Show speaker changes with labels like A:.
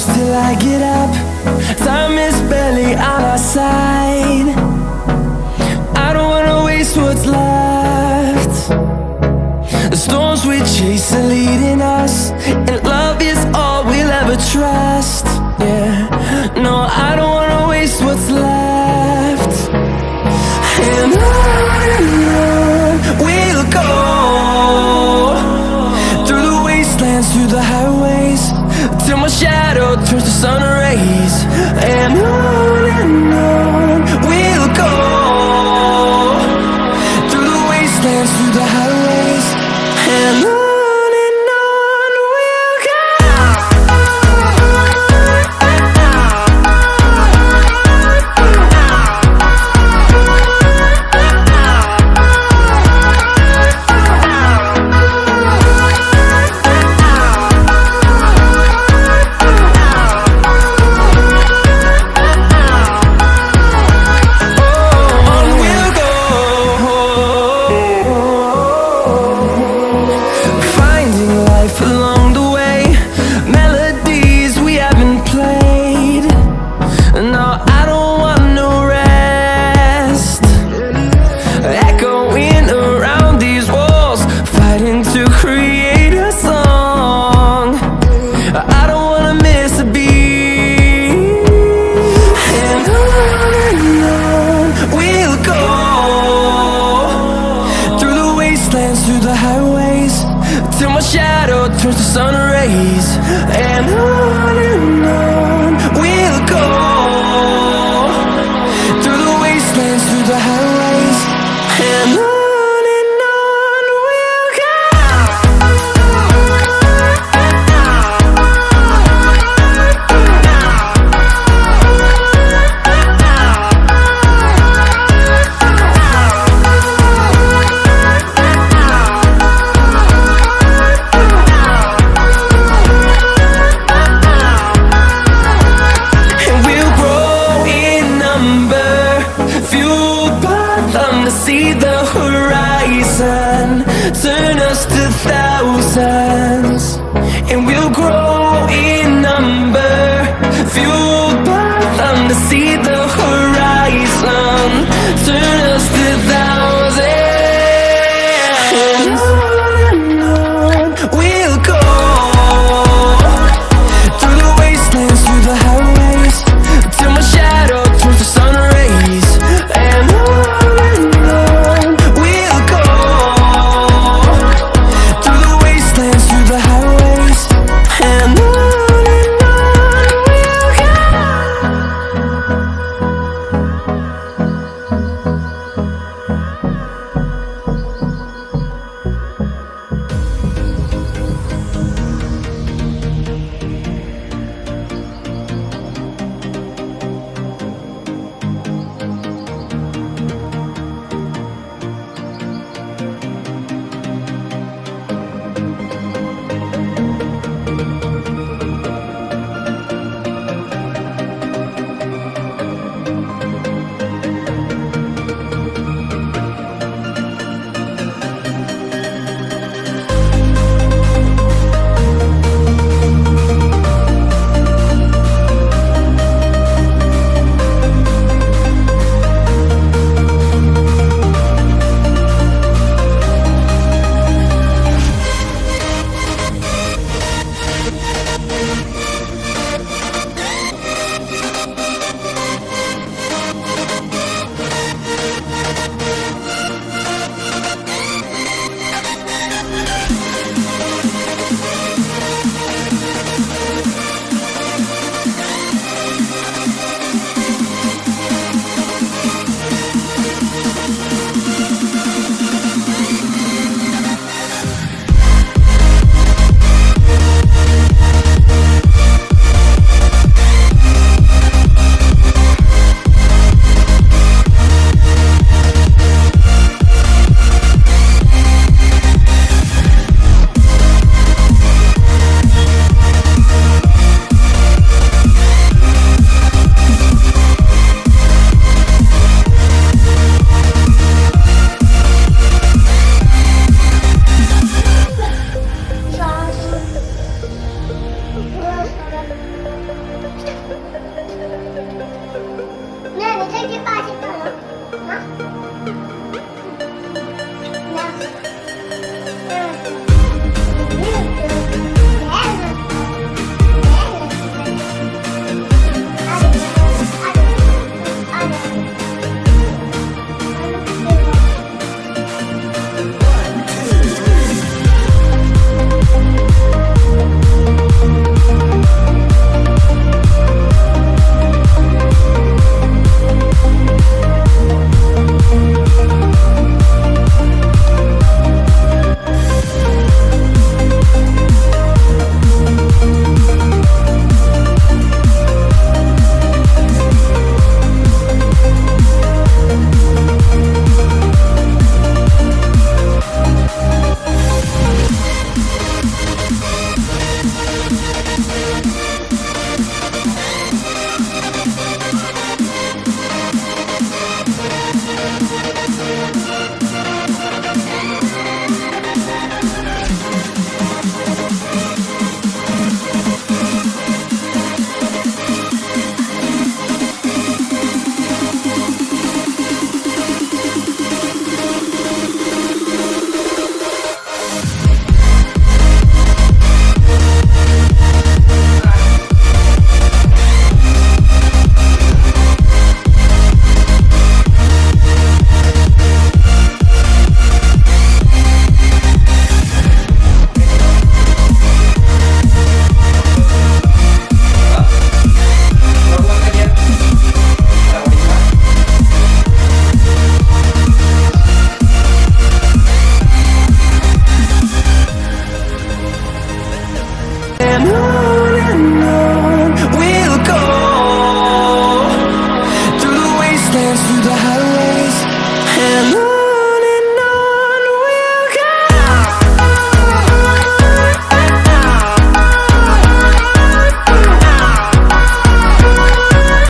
A: close till I get up. Time is barely on our side. I don't wanna waste what's left. The storms we chase are leading us, and love is all we'll ever trust. Yeah, no, I don't wanna waste what's left. And on we'll go, through the wastelands, through the highways, till my shadow turns to sun rays. And on we'll go, through the wastelands, through the highways, and on. Through the highways, till my shadow turns to sun rays. And on we'll go, through the wastelands, through the highways, and on we'll go. See the horizon, turn us to thousands, and we'll grow in number, fuel